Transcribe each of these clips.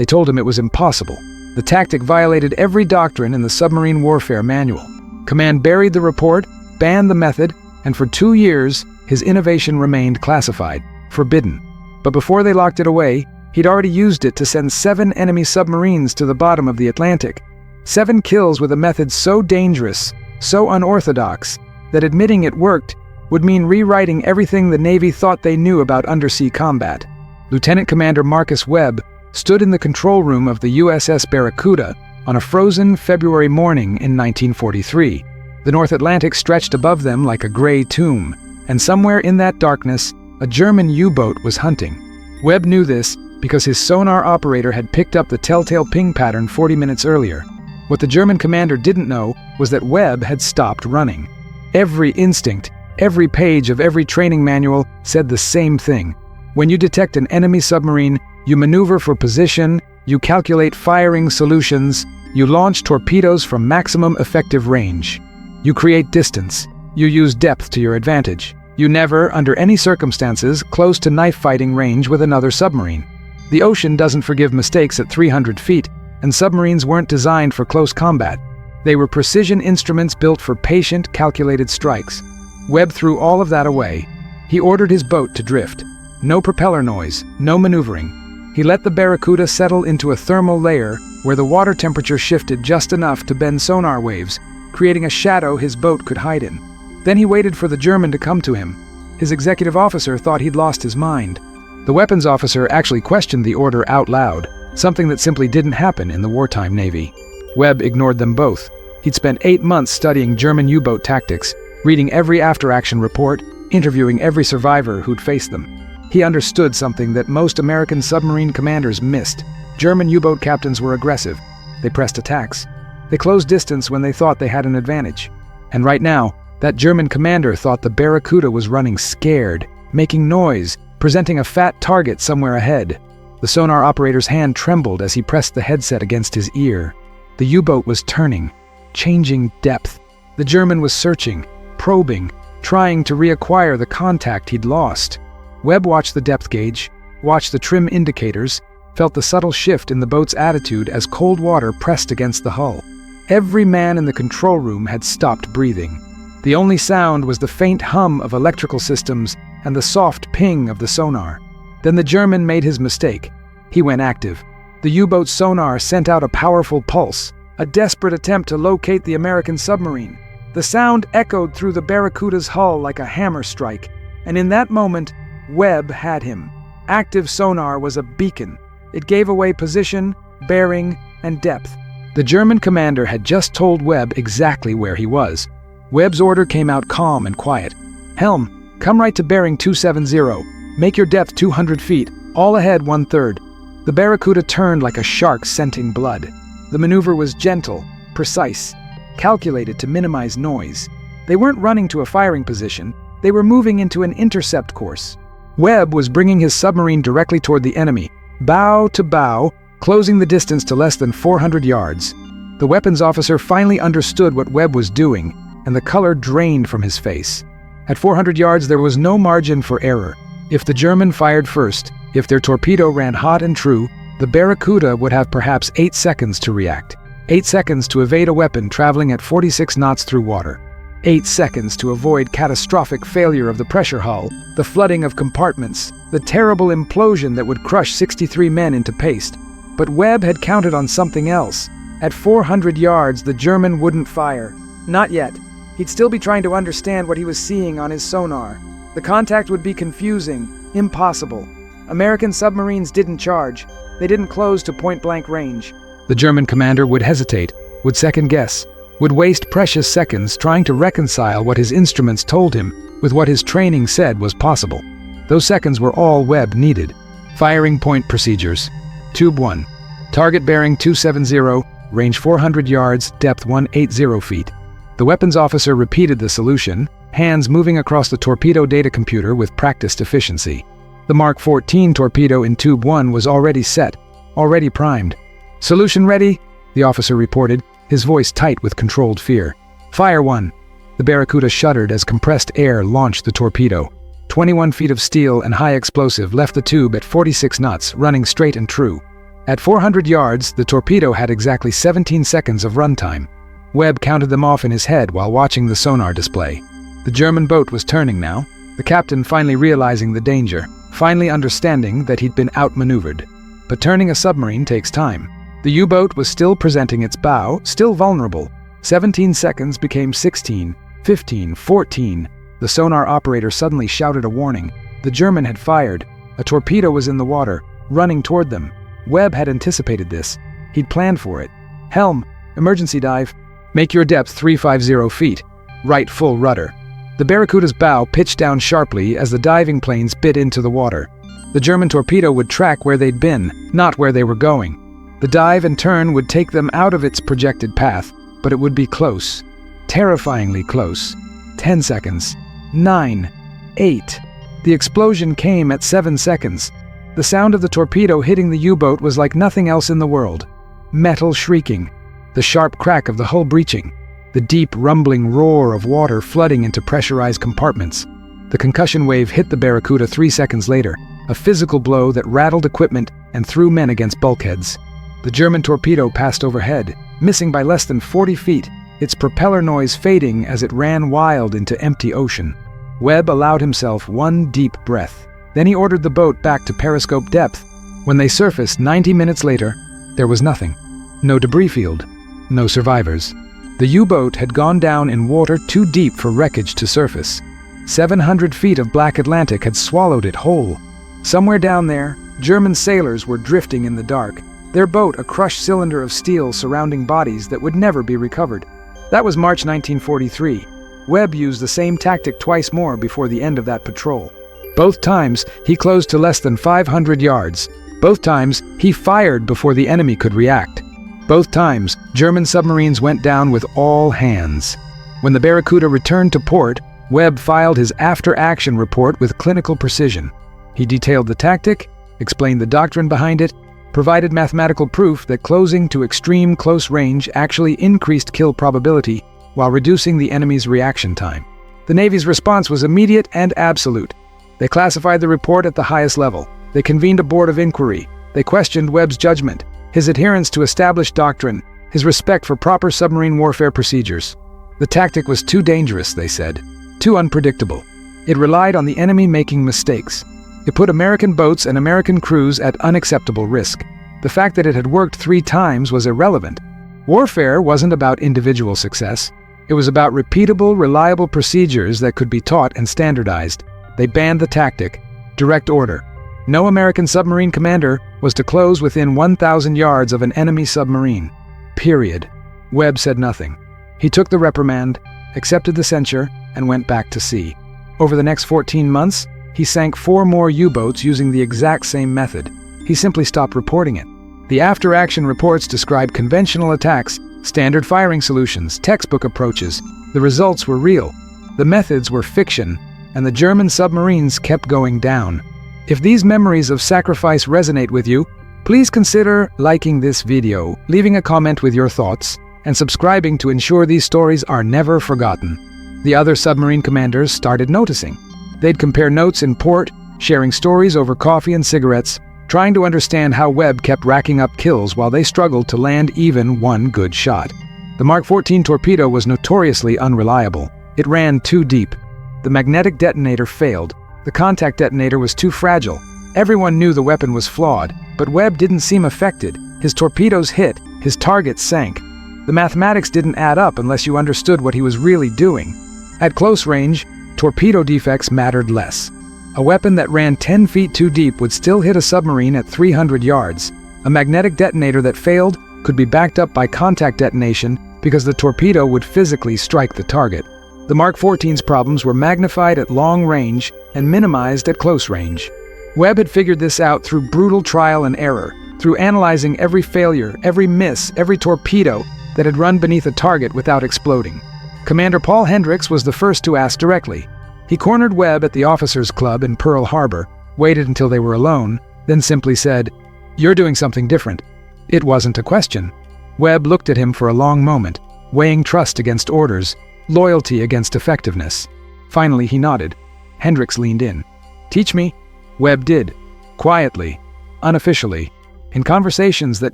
They told him it was impossible. The tactic violated every doctrine in the submarine warfare manual. Command buried the report, banned the method, and for 2 years, his innovation remained classified, forbidden. But before they locked it away, he'd already used it to send 7 enemy submarines to the bottom of the Atlantic. 7 kills with a method so dangerous, so unorthodox, that admitting it worked would mean rewriting everything the Navy thought they knew about undersea combat. Lieutenant Commander Marcus Webb stood in the control room of the USS Barracuda on a frozen February morning in 1943. The North Atlantic stretched above them like a gray tomb, and somewhere in that darkness, a German U-boat was hunting. Webb knew this because his sonar operator had picked up the telltale ping pattern 40 minutes earlier. What the German commander didn't know was that Webb had stopped running. Every instinct, every page of every training manual said the same thing. When you detect an enemy submarine, you maneuver for position, you calculate firing solutions, you launch torpedoes from maximum effective range. You create distance. You use depth to your advantage. You never, under any circumstances, close to knife-fighting range with another submarine. The ocean doesn't forgive mistakes at 300 feet, and submarines weren't designed for close combat. They were precision instruments built for patient, calculated strikes. Webb threw all of that away. He ordered his boat to drift. No propeller noise, no maneuvering. He let the Barracuda settle into a thermal layer where the water temperature shifted just enough to bend sonar waves, creating a shadow his boat could hide in. Then he waited for the German to come to him. His executive officer thought he'd lost his mind. The weapons officer actually questioned the order out loud, something that simply didn't happen in the wartime Navy. Webb ignored them both. He'd spent 8 months studying German U-boat tactics, reading every after-action report, interviewing every survivor who'd faced them. He understood something that most American submarine commanders missed. German U-boat captains were aggressive. They pressed attacks. They closed distance when they thought they had an advantage. And right now, that German commander thought the Barracuda was running scared, making noise, presenting a fat target somewhere ahead. The sonar operator's hand trembled as he pressed the headset against his ear. The U-boat was turning, changing depth. The German was searching, probing, trying to reacquire the contact he'd lost. Webb watched the depth gauge, watched the trim indicators, felt the subtle shift in the boat's attitude as cold water pressed against the hull. Every man in the control room had stopped breathing. The only sound was the faint hum of electrical systems and the soft ping of the sonar. Then the German made his mistake. He went active. The U-boat's sonar sent out a powerful pulse, a desperate attempt to locate the American submarine. The sound echoed through the Barracuda's hull like a hammer strike, and in that moment, Webb had him. Active sonar was a beacon. It gave away position, bearing, and depth. The German commander had just told Webb exactly where he was. Webb's order came out calm and quiet. "Helm, come right to bearing 270. Make your depth 200 feet, all ahead 1/3. The Barracuda turned like a shark scenting blood. The maneuver was gentle, precise, calculated to minimize noise. They weren't running to a firing position. They were moving into an intercept course. Webb was bringing his submarine directly toward the enemy, bow to bow, closing the distance to less than 400 yards. The weapons officer finally understood what Webb was doing, and the color drained from his face. At 400 yards, there was no margin for error. If the German fired first, if their torpedo ran hot and true, the Barracuda would have perhaps 8 seconds to react. 8 seconds to evade a weapon traveling at 46 knots through water. 8 seconds to avoid catastrophic failure of the pressure hull, the flooding of compartments, the terrible implosion that would crush 63 men into paste. But Webb had counted on something else. At 400 yards, the German wouldn't fire. Not yet. He'd still be trying to understand what he was seeing on his sonar. The contact would be confusing, impossible. American submarines didn't charge. They didn't close to point-blank range. The German commander would hesitate, would second-guess, would waste precious seconds trying to reconcile what his instruments told him with what his training said was possible. Those seconds were all Webb needed. Firing point procedures. Tube 1. Target bearing 270, range 400 yards, depth 180 feet. The weapons officer repeated the solution, hands moving across the torpedo data computer with practiced efficiency. The Mark 14 torpedo in Tube 1 was already set, already primed. "Solution ready," the officer reported, his voice tight with controlled fear. "Fire 1." The Barracuda shuddered as compressed air launched the torpedo. 21 feet of steel and high explosive left the tube at 46 knots, running straight and true. At 400 yards, the torpedo had exactly 17 seconds of runtime. Webb counted them off in his head while watching the sonar display. The German boat was turning now, the captain finally realizing the danger, finally understanding that he'd been outmaneuvered. But turning a submarine takes time. The U-boat was still presenting its bow, still vulnerable. 17 seconds became 16, 15, 14. The sonar operator suddenly shouted a warning. The German had fired. A torpedo was in the water, running toward them. Webb had anticipated this. He'd planned for it. Helm, emergency dive. Make your depth 350 feet. Right full rudder. The Barracuda's bow pitched down sharply as the diving planes bit into the water. The German torpedo would track where they'd been, not where they were going. The dive and turn would take them out of its projected path, but it would be close. Terrifyingly close. 10 seconds. 9. 8. The explosion came at 7 seconds. The sound of the torpedo hitting the U-boat was like nothing else in the world. Metal shrieking. The sharp crack of the hull breaching. The deep, rumbling roar of water flooding into pressurized compartments. The concussion wave hit the Barracuda 3 seconds later, a physical blow that rattled equipment and threw men against bulkheads. The German torpedo passed overhead, missing by less than 40 feet, its propeller noise fading as it ran wild into empty ocean. Webb allowed himself one deep breath. Then he ordered the boat back to periscope depth. When they surfaced 90 minutes later, there was nothing. No debris field. No survivors. The U-boat had gone down in water too deep for wreckage to surface. 700 feet of black Atlantic had swallowed it whole. Somewhere down there, German sailors were drifting in the dark, their boat a crushed cylinder of steel surrounding bodies that would never be recovered. That was March 1943. Webb used the same tactic twice more before the end of that patrol. Both times, he closed to less than 500 yards. Both times, he fired before the enemy could react. Both times, German submarines went down with all hands. When the Barracuda returned to port, Webb filed his after-action report with clinical precision. He detailed the tactic, explained the doctrine behind it, provided mathematical proof that closing to extreme close range actually increased kill probability while reducing the enemy's reaction time. The Navy's response was immediate and absolute. They classified the report at the highest level. They convened a board of inquiry. They questioned Webb's judgment, his adherence to established doctrine, his respect for proper submarine warfare procedures. The tactic was too dangerous, they said, too unpredictable. It relied on the enemy making mistakes. It put American boats and American crews at unacceptable risk. The fact that it had worked 3 times was irrelevant. Warfare wasn't about individual success. It was about repeatable, reliable procedures that could be taught and standardized. They banned the tactic. Direct order. No American submarine commander was to close within 1,000 yards of an enemy submarine. Period. Webb said nothing. He took the reprimand, accepted the censure, and went back to sea. Over the next 14 months, he sank 4 more U-boats using the exact same method. He simply stopped reporting it. The after-action reports described conventional attacks, standard firing solutions, textbook approaches. The results were real. The methods were fiction, and the German submarines kept going down. If these memories of sacrifice resonate with you, please consider liking this video, leaving a comment with your thoughts, and subscribing to ensure these stories are never forgotten. The other submarine commanders started noticing. They'd compare notes in port, sharing stories over coffee and cigarettes, trying to understand how Webb kept racking up kills while they struggled to land even one good shot. The Mark 14 torpedo was notoriously unreliable. It ran too deep. The magnetic detonator failed. The contact detonator was too fragile. Everyone knew the weapon was flawed, but Webb didn't seem affected. His torpedoes hit, his targets sank. The mathematics didn't add up unless you understood what he was really doing. At close range, torpedo defects mattered less. A weapon that ran 10 feet too deep would still hit a submarine at 300 yards. A magnetic detonator that failed could be backed up by contact detonation because the torpedo would physically strike the target. The Mark 14's problems were magnified at long range and minimized at close range. Webb had figured this out through brutal trial and error, through analyzing every failure, every miss, every torpedo that had run beneath a target without exploding. Commander Paul Hendricks was the first to ask directly. He cornered Webb at the Officers' Club in Pearl Harbor, waited until they were alone, then simply said, "You're doing something different." It wasn't a question. Webb looked at him for a long moment, weighing trust against orders, loyalty against effectiveness. Finally, he nodded. Hendricks leaned in. "Teach me." Webb did. Quietly. Unofficially. In conversations that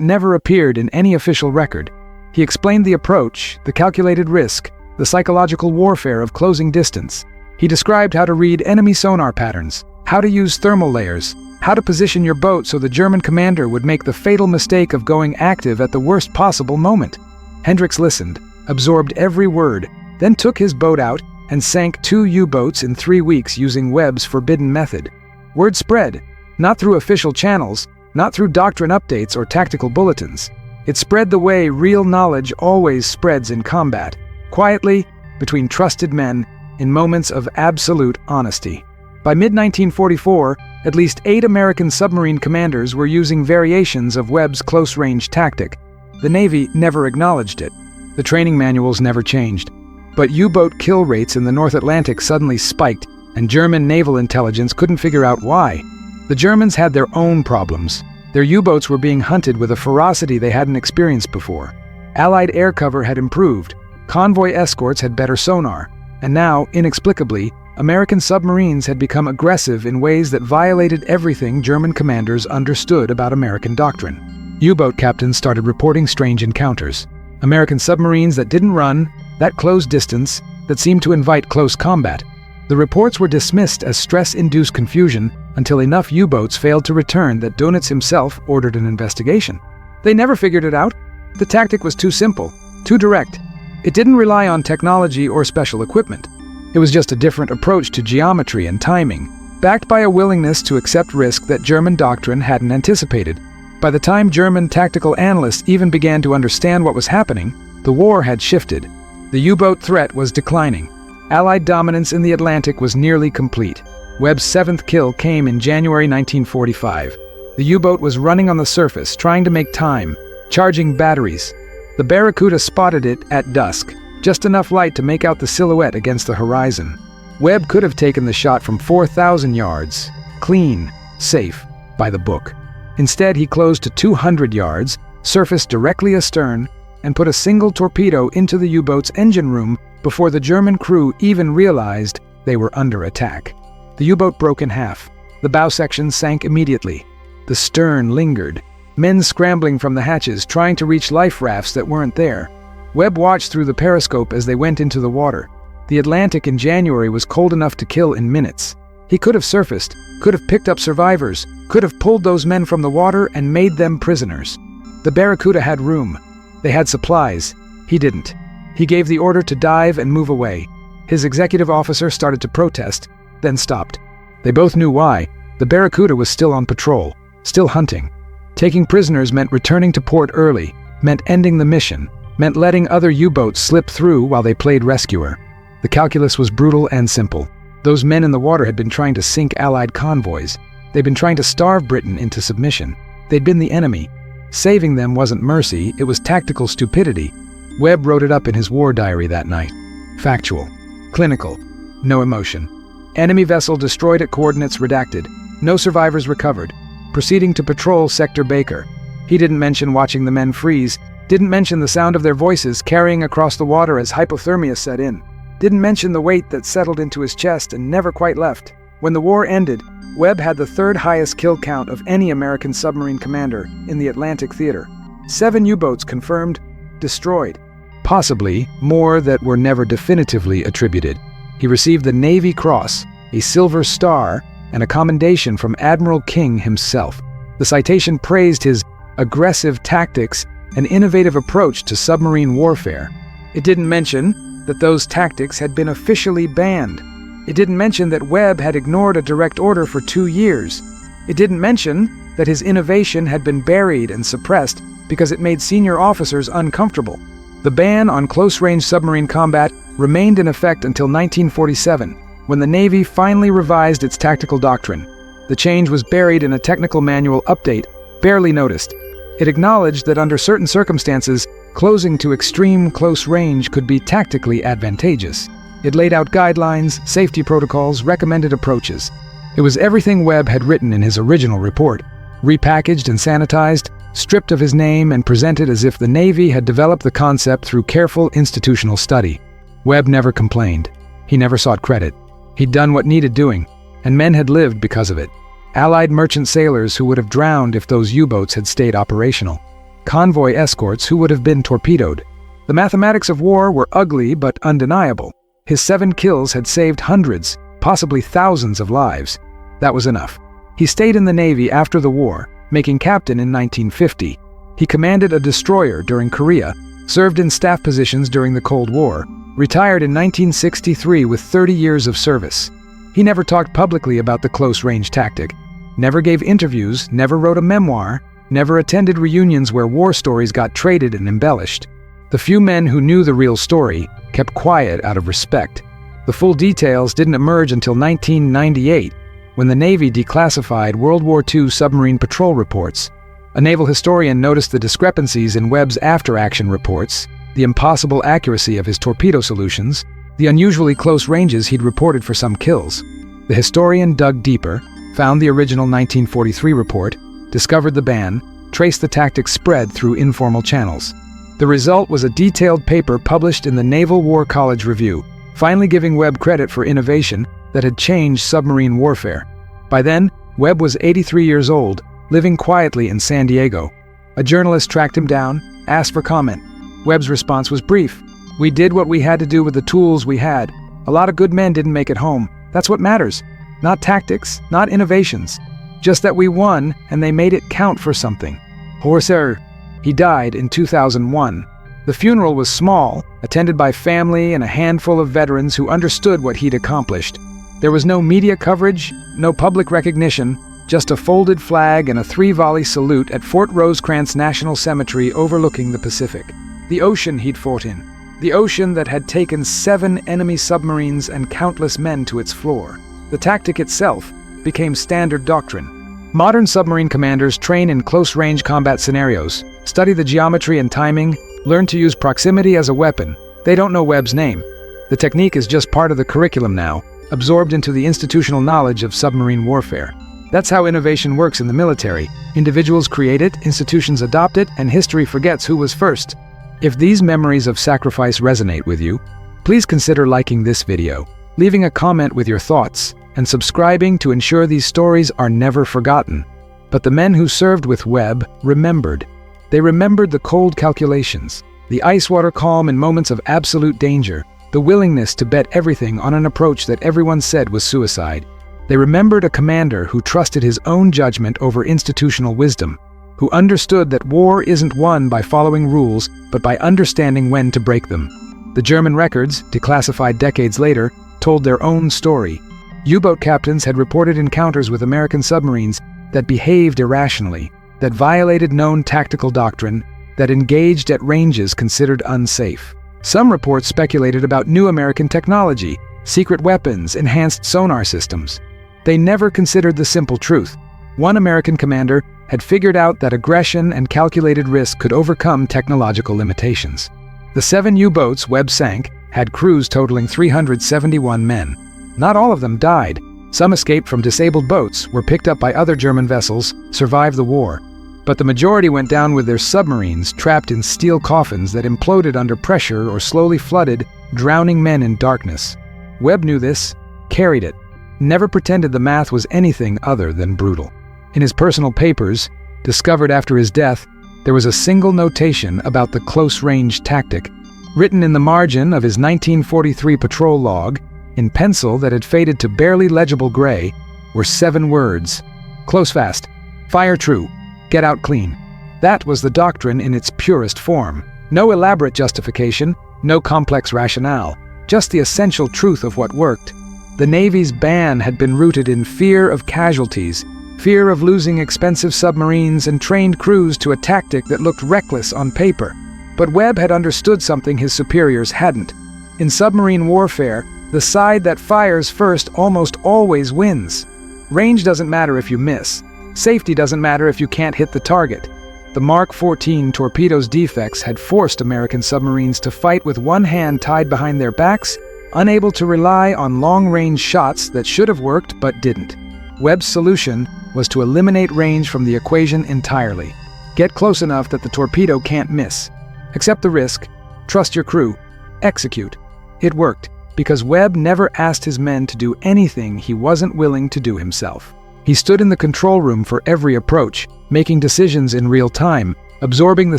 never appeared in any official record, he explained the approach, the calculated risk, the psychological warfare of closing distance. He described how to read enemy sonar patterns, how to use thermal layers, how to position your boat so the German commander would make the fatal mistake of going active at the worst possible moment. Hendricks listened, absorbed every word, then took his boat out and sank 2 U-boats in 3 weeks using Webb's forbidden method. Word spread, not through official channels, not through doctrine updates or tactical bulletins. It spread the way real knowledge always spreads in combat, quietly, between trusted men, in moments of absolute honesty. By mid-1944, at least 8 American submarine commanders were using variations of Webb's close-range tactic. The Navy never acknowledged it. The training manuals never changed. But U-boat kill rates in the North Atlantic suddenly spiked, and German naval intelligence couldn't figure out why. The Germans had their own problems. Their U-boats were being hunted with a ferocity they hadn't experienced before. Allied air cover had improved, convoy escorts had better sonar, and now, inexplicably, American submarines had become aggressive in ways that violated everything German commanders understood about American doctrine. U-boat captains started reporting strange encounters. American submarines that didn't run, that closed distance, that seemed to invite close combat. The reports were dismissed as stress-induced confusion until enough U-boats failed to return that Dönitz himself ordered an investigation. They never figured it out. The tactic was too simple, too direct. It didn't rely on technology or special equipment. It was just a different approach to geometry and timing, backed by a willingness to accept risk that German doctrine hadn't anticipated. By the time German tactical analysts even began to understand what was happening, the war had shifted. The U-boat threat was declining. Allied dominance in the Atlantic was nearly complete. Webb's 7th kill came in January 1945. The U-boat was running on the surface, trying to make time, charging batteries. The Barracuda spotted it at dusk, just enough light to make out the silhouette against the horizon. Webb could have taken the shot from 4,000 yards, clean, safe, by the book. Instead, he closed to 200 yards, surfaced directly astern, and put a single torpedo into the U-boat's engine room before the German crew even realized they were under attack. The U-boat broke in half. The bow section sank immediately. The stern lingered, men scrambling from the hatches trying to reach life rafts that weren't there. Webb watched through the periscope as they went into the water. The Atlantic in January was cold enough to kill in minutes. He could have surfaced, could have picked up survivors, could have pulled those men from the water and made them prisoners. The Barracuda had room. They had supplies. He didn't. He gave the order to dive and move away. His executive officer started to protest, then stopped. They both knew why. The Barracuda was still on patrol, still hunting. Taking prisoners meant returning to port early, meant ending the mission, meant letting other U-boats slip through while they played rescuer. The calculus was brutal and simple. Those men in the water had been trying to sink Allied convoys. They'd been trying to starve Britain into submission. They'd been the enemy. Saving them wasn't mercy, it was tactical stupidity. Webb wrote it up in his war diary that night. Factual. Clinical. No emotion. Enemy vessel destroyed at coordinates redacted. No survivors recovered. Proceeding to patrol Sector Baker. He didn't mention watching the men freeze. Didn't mention the sound of their voices carrying across the water as hypothermia set in. Didn't mention the weight that settled into his chest and never quite left. When the war ended, Webb had the 3rd highest kill count of any American submarine commander in the Atlantic theater. 7 U-boats confirmed, destroyed. Possibly more that were never definitively attributed. He received the Navy Cross, a Silver Star, and a commendation from Admiral King himself. The citation praised his aggressive tactics and innovative approach to submarine warfare. It didn't mention that those tactics had been officially banned. It didn't mention that Webb had ignored a direct order for 2 years. It didn't mention that his innovation had been buried and suppressed because it made senior officers uncomfortable. The ban on close-range submarine combat remained in effect until 1947, when the Navy finally revised its tactical doctrine. The change was buried in a technical manual update, barely noticed. It acknowledged that under certain circumstances, closing to extreme close range could be tactically advantageous. It laid out guidelines, safety protocols, recommended approaches. It was everything Webb had written in his original report, repackaged and sanitized, stripped of his name and presented as if the Navy had developed the concept through careful institutional study. Webb never complained. He never sought credit. He'd done what needed doing, and men had lived because of it. Allied merchant sailors who would have drowned if those U-boats had stayed operational, convoy escorts who would have been torpedoed. The mathematics of war were ugly but undeniable. His 7 kills had saved hundreds, possibly thousands of lives. That was enough. He stayed in the Navy after the war, making captain in 1950. He commanded a destroyer during Korea, served in staff positions during the Cold War, retired in 1963 with 30 years of service. He never talked publicly about the close-range tactic, never gave interviews, never wrote a memoir, never attended reunions where war stories got traded and embellished. The few men who knew the real story kept quiet out of respect. The full details didn't emerge until 1998, when the Navy declassified World War II submarine patrol reports. A naval historian noticed the discrepancies in Webb's after-action reports, the impossible accuracy of his torpedo solutions, the unusually close ranges he'd reported for some kills. The historian dug deeper, found the original 1943 report, discovered the ban, traced the tactics spread through informal channels. The result was a detailed paper published in the Naval War College Review, finally giving Webb credit for innovation that had changed submarine warfare. By then, Webb was 83 years old, living quietly in San Diego. A journalist tracked him down, asked for comment. Webb's response was brief. "We did what we had to do with the tools we had. A lot of good men didn't make it home. That's what matters. Not tactics, not innovations. Just that we won and they made it count for something." Horser. He died in 2001. The funeral was small, attended by family and a handful of veterans who understood what he'd accomplished. There was no media coverage, no public recognition, just a folded flag and a 3-volley salute at Fort Rosecrans National Cemetery overlooking the Pacific. The ocean he'd fought in. The ocean that had taken 7 enemy submarines and countless men to its floor. The tactic itself became standard doctrine. Modern submarine commanders train in close-range combat scenarios, study the geometry and timing, learn to use proximity as a weapon. They don't know Webb's name. The technique is just part of the curriculum now, absorbed into the institutional knowledge of submarine warfare. That's how innovation works in the military. Individuals create it, institutions adopt it, and history forgets who was first. If these memories of sacrifice resonate with you, please consider liking this video, leaving a comment with your thoughts, and subscribing to ensure these stories are never forgotten. But the men who served with Webb remembered. They remembered the cold calculations, the ice-water calm in moments of absolute danger, the willingness to bet everything on an approach that everyone said was suicide. They remembered a commander who trusted his own judgment over institutional wisdom, who understood that war isn't won by following rules, but by understanding when to break them. The German records, declassified decades later, told their own story. U-boat captains had reported encounters with American submarines that behaved irrationally, that violated known tactical doctrine, that engaged at ranges considered unsafe. Some reports speculated about new American technology, secret weapons, enhanced sonar systems. They never considered the simple truth. One American commander had figured out that aggression and calculated risk could overcome technological limitations. The 7 U-boats Webb sank had crews totaling 371 men. Not all of them died. Some escaped from disabled boats, were picked up by other German vessels, survived the war. But the majority went down with their submarines trapped in steel coffins that imploded under pressure or slowly flooded, drowning men in darkness. Webb knew this, carried it, never pretended the math was anything other than brutal. In his personal papers, discovered after his death, there was a single notation about the close-range tactic. Written in the margin of his 1943 patrol log, in pencil that had faded to barely legible gray, were 7 words. Close fast. Fire true. Get out clean. That was the doctrine in its purest form. No elaborate justification, no complex rationale, just the essential truth of what worked. The Navy's ban had been rooted in fear of casualties, fear of losing expensive submarines and trained crews to a tactic that looked reckless on paper. But Webb had understood something his superiors hadn't. In submarine warfare, the side that fires first almost always wins. Range doesn't matter if you miss. Safety doesn't matter if you can't hit the target. The Mark 14 torpedo's defects had forced American submarines to fight with one hand tied behind their backs, unable to rely on long-range shots that should have worked but didn't. Webb's solution was to eliminate range from the equation entirely. Get close enough that the torpedo can't miss. Accept the risk, trust your crew, execute. It worked, because Webb never asked his men to do anything he wasn't willing to do himself. He stood in the control room for every approach, making decisions in real time, absorbing the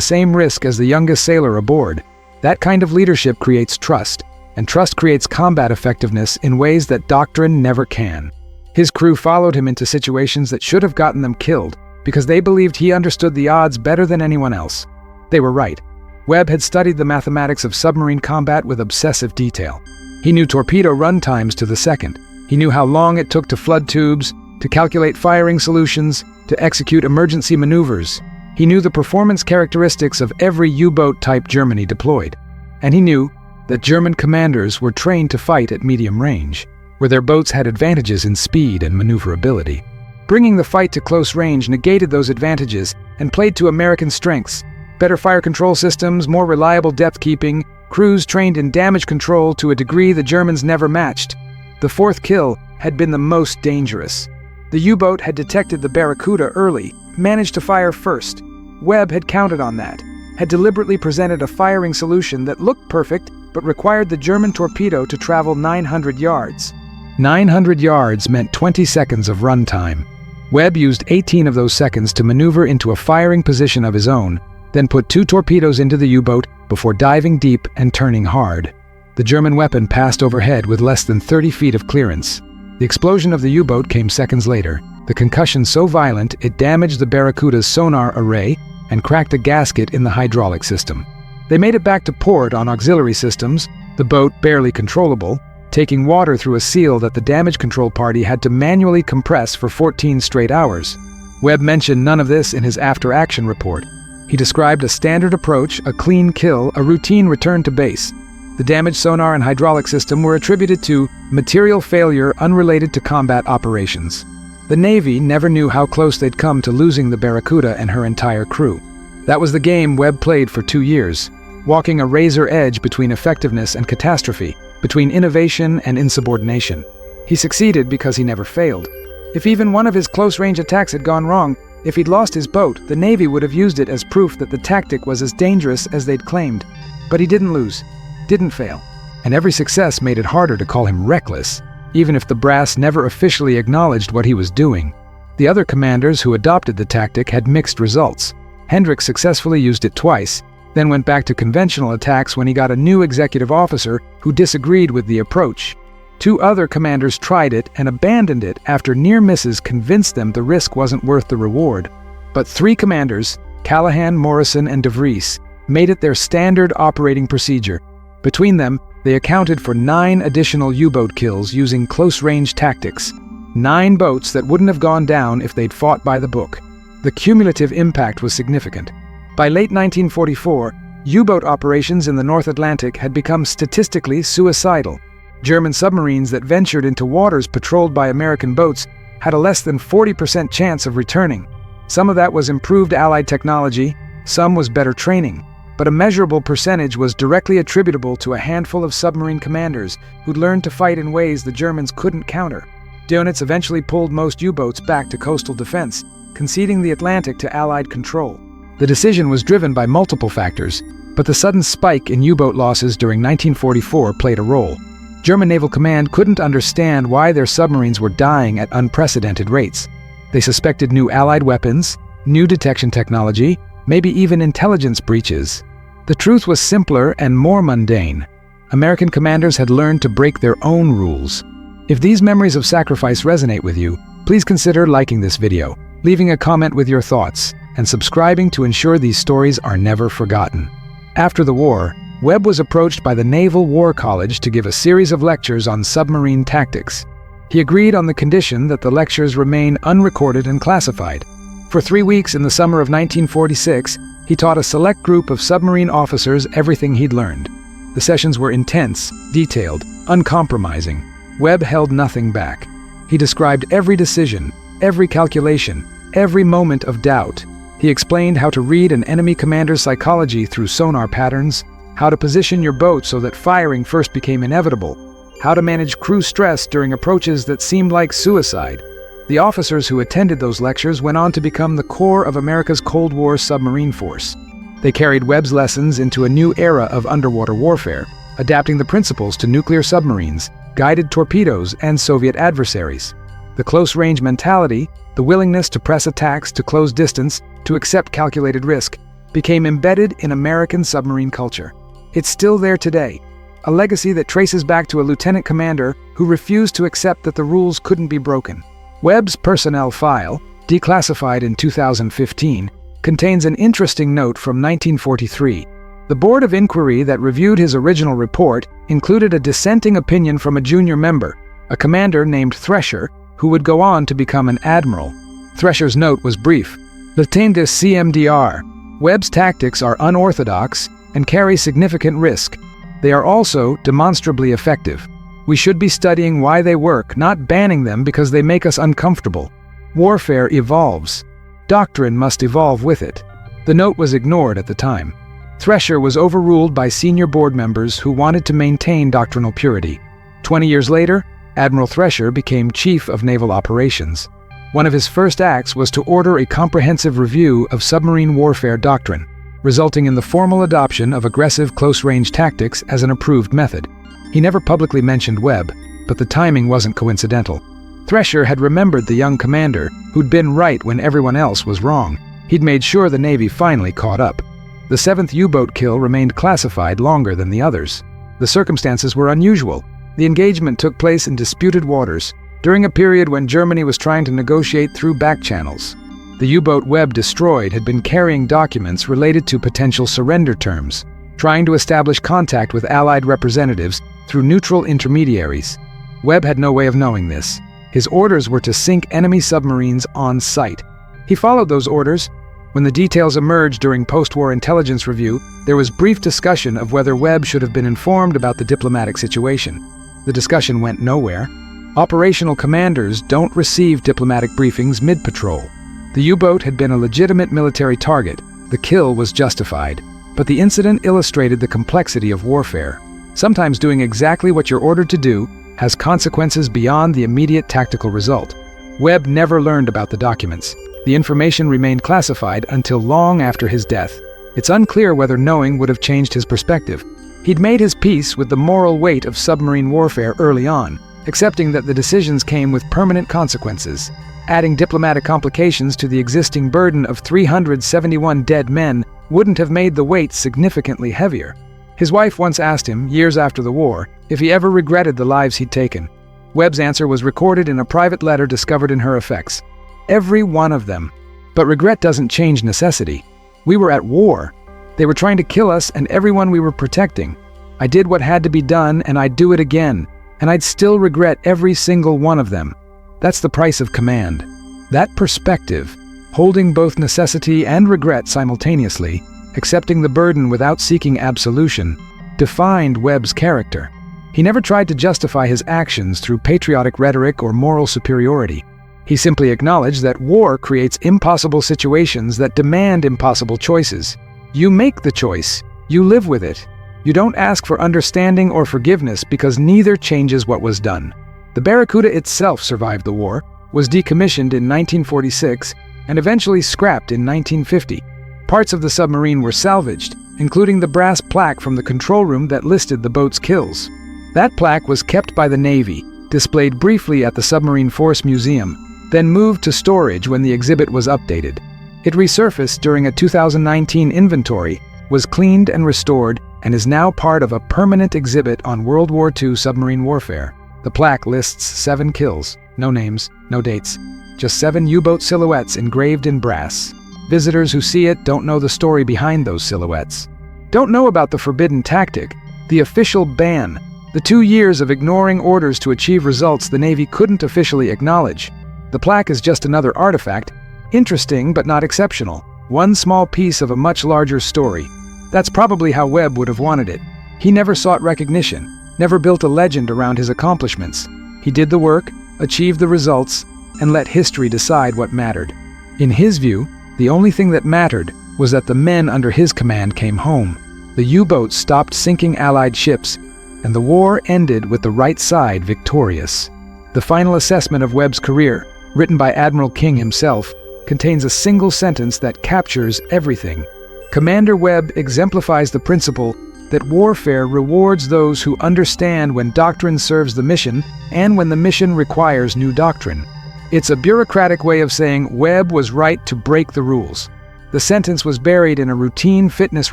same risk as the youngest sailor aboard. That kind of leadership creates trust, and trust creates combat effectiveness in ways that doctrine never can. His crew followed him into situations that should have gotten them killed, because they believed he understood the odds better than anyone else. They were right. Webb had studied the mathematics of submarine combat with obsessive detail. He knew torpedo run times to the second. He knew how long it took to flood tubes, to calculate firing solutions, to execute emergency maneuvers. He knew the performance characteristics of every U-boat type Germany deployed. And he knew that German commanders were trained to fight at medium range, where their boats had advantages in speed and maneuverability. Bringing the fight to close range negated those advantages and played to American strengths: better fire control systems, more reliable depth keeping, crews trained in damage control to a degree the Germans never matched. The fourth kill had been the most dangerous. The U-boat had detected the Barracuda early, managed to fire first. Webb had counted on that, had deliberately presented a firing solution that looked perfect but required the German torpedo to travel 900 yards. 900 yards meant 20 seconds of run time. Webb used 18 of those seconds to maneuver into a firing position of his own, then put 2 torpedoes into the U-boat before diving deep and turning hard. The German weapon passed overhead with less than 30 feet of clearance. The explosion of the U-boat came seconds later, the concussion so violent it damaged the Barracuda's sonar array and cracked a gasket in the hydraulic system. They made it back to port on auxiliary systems, the boat barely controllable, taking water through a seal that the damage control party had to manually compress for 14 straight hours. Webb mentioned none of this in his after-action report. He described a standard approach, a clean kill, a routine return to base. The damaged sonar and hydraulic system were attributed to material failure unrelated to combat operations. The Navy never knew how close they'd come to losing the Barracuda and her entire crew. That was the game Webb played for 2 years, walking a razor edge between effectiveness and catastrophe, between innovation and insubordination. He succeeded because he never failed. If even one of his close-range attacks had gone wrong, if he'd lost his boat, the Navy would have used it as proof that the tactic was as dangerous as they'd claimed. But he didn't lose, didn't fail, and every success made it harder to call him reckless, even if the brass never officially acknowledged what he was doing. The other commanders who adopted the tactic had mixed results. Hendricks successfully used it twice, then went back to conventional attacks when he got a new executive officer who disagreed with the approach. 2 other commanders tried it and abandoned it after near misses convinced them the risk wasn't worth the reward. But 3 commanders, Callahan, Morrison, and DeVries, made it their standard operating procedure. Between them, they accounted for 9 additional U-boat kills using close-range tactics. 9 boats that wouldn't have gone down if they'd fought by the book. The cumulative impact was significant. By late 1944, U-boat operations in the North Atlantic had become statistically suicidal. German submarines that ventured into waters patrolled by American boats had a less than 40% chance of returning. Some of that was improved Allied technology, some was better training, but a measurable percentage was directly attributable to a handful of submarine commanders who'd learned to fight in ways the Germans couldn't counter. Dönitz eventually pulled most U-boats back to coastal defense, conceding the Atlantic to Allied control. The decision was driven by multiple factors, but the sudden spike in U-boat losses during 1944 played a role. German Naval Command couldn't understand why their submarines were dying at unprecedented rates. They suspected new Allied weapons, new detection technology, maybe even intelligence breaches. The truth was simpler and more mundane. American commanders had learned to break their own rules. If these memories of sacrifice resonate with you, please consider liking this video, leaving a comment with your thoughts, and subscribing to ensure these stories are never forgotten. After the war, Webb was approached by the Naval War College to give a series of lectures on submarine tactics. He agreed on the condition that the lectures remain unrecorded and classified. For 3 weeks in the summer of 1946, he taught a select group of submarine officers everything he'd learned. The sessions were intense, detailed, uncompromising. Webb held nothing back. He described every decision, every calculation, every moment of doubt. He explained how to read an enemy commander's psychology through sonar patterns, how to position your boat so that firing first became inevitable, how to manage crew stress during approaches that seemed like suicide. The officers who attended those lectures went on to become the core of America's Cold War submarine force. They carried Webb's lessons into a new era of underwater warfare, adapting the principles to nuclear submarines, guided torpedoes, and Soviet adversaries. The close-range mentality, the willingness to press attacks to close distance, to accept calculated risk, became embedded in American submarine culture. It's still there today, a legacy that traces back to a lieutenant commander who refused to accept that the rules couldn't be broken. Webb's personnel file, declassified in 2015, contains an interesting note from 1943. The Board of Inquiry that reviewed his original report included a dissenting opinion from a junior member, a commander named Thresher, who would go on to become an admiral. Thresher's note was brief. Latin de CMDR. Webb's tactics are unorthodox and carry significant risk. They are also demonstrably effective. We should be studying why they work, not banning them because they make us uncomfortable. Warfare evolves. Doctrine must evolve with it. The note was ignored at the time. Thresher was overruled by senior board members who wanted to maintain doctrinal purity. 20 years later, Admiral Thresher became Chief of Naval Operations. One of his first acts was to order a comprehensive review of submarine warfare doctrine, resulting in the formal adoption of aggressive close-range tactics as an approved method. He never publicly mentioned Webb, but the timing wasn't coincidental. Thresher had remembered the young commander who'd been right when everyone else was wrong. He'd made sure the Navy finally caught up. The 7th U-boat kill remained classified longer than the others. The circumstances were unusual. The engagement took place in disputed waters, during a period when Germany was trying to negotiate through back channels. The U-boat Webb destroyed had been carrying documents related to potential surrender terms, trying to establish contact with Allied representatives through neutral intermediaries. Webb had no way of knowing this. His orders were to sink enemy submarines on sight. He followed those orders. When the details emerged during post-war intelligence review, there was brief discussion of whether Webb should have been informed about the diplomatic situation. The discussion went nowhere. Operational commanders don't receive diplomatic briefings mid-patrol. The U-boat had been a legitimate military target. The kill was justified. But the incident illustrated the complexity of warfare. Sometimes doing exactly what you're ordered to do has consequences beyond the immediate tactical result. Webb never learned about the documents. The information remained classified until long after his death. It's unclear whether knowing would have changed his perspective. He'd made his peace with the moral weight of submarine warfare early on, accepting that the decisions came with permanent consequences. Adding diplomatic complications to the existing burden of 371 dead men wouldn't have made the weight significantly heavier. His wife once asked him, years after the war, if he ever regretted the lives he'd taken. Webb's answer was recorded in a private letter discovered in her effects. Every one of them. But regret doesn't change necessity. We were at war. They were trying to kill us and everyone we were protecting. I did what had to be done and I'd do it again, and I'd still regret every single one of them. That's the price of command. That perspective, holding both necessity and regret simultaneously, accepting the burden without seeking absolution, defined Webb's character. He never tried to justify his actions through patriotic rhetoric or moral superiority. He simply acknowledged that war creates impossible situations that demand impossible choices. You make the choice. You live with it. You don't ask for understanding or forgiveness because neither changes what was done. The Barracuda itself survived the war, was decommissioned in 1946, and eventually scrapped in 1950. Parts of the submarine were salvaged, including the brass plaque from the control room that listed the boat's kills. That plaque was kept by the Navy, displayed briefly at the Submarine Force Museum, then moved to storage when the exhibit was updated. It resurfaced during a 2019 inventory, was cleaned and restored, and is now part of a permanent exhibit on World War II submarine warfare. The plaque lists 7 kills, no names, no dates, just 7 U-boat silhouettes engraved in brass. Visitors who see it don't know the story behind those silhouettes. Don't know about the forbidden tactic, the official ban, the 2 years of ignoring orders to achieve results the Navy couldn't officially acknowledge. The plaque is just another artifact, interesting but not exceptional, one small piece of a much larger story. That's probably how Webb would have wanted it. He never sought recognition, never built a legend around his accomplishments. He did the work, achieved the results, and let history decide what mattered. In his view, the only thing that mattered was that the men under his command came home. The U-boats stopped sinking Allied ships, and the war ended with the right side victorious. The final assessment of Webb's career, written by Admiral King himself, contains a single sentence that captures everything. Commander Webb exemplifies the principle that warfare rewards those who understand when doctrine serves the mission and when the mission requires new doctrine. It's a bureaucratic way of saying Webb was right to break the rules. The sentence was buried in a routine fitness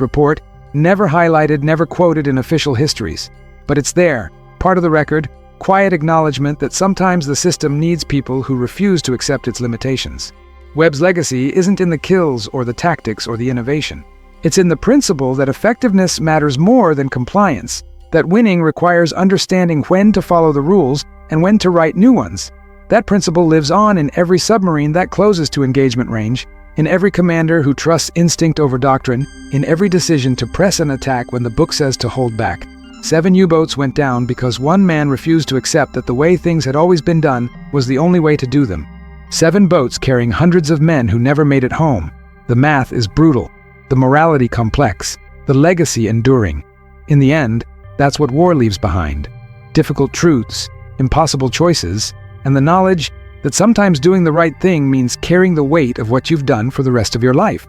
report, never highlighted, never quoted in official histories. But it's there, part of the record, quiet acknowledgement that sometimes the system needs people who refuse to accept its limitations. Webb's legacy isn't in the kills or the tactics or the innovation. It's in the principle that effectiveness matters more than compliance, that winning requires understanding when to follow the rules and when to write new ones. That principle lives on in every submarine that closes to engagement range, in every commander who trusts instinct over doctrine, in every decision to press an attack when the book says to hold back. 7 U-boats went down because one man refused to accept that the way things had always been done was the only way to do them. 7 boats carrying hundreds of men who never made it home. The math is brutal, the morality complex, the legacy enduring. In the end, that's what war leaves behind. Difficult truths, impossible choices, and the knowledge that sometimes doing the right thing means carrying the weight of what you've done for the rest of your life.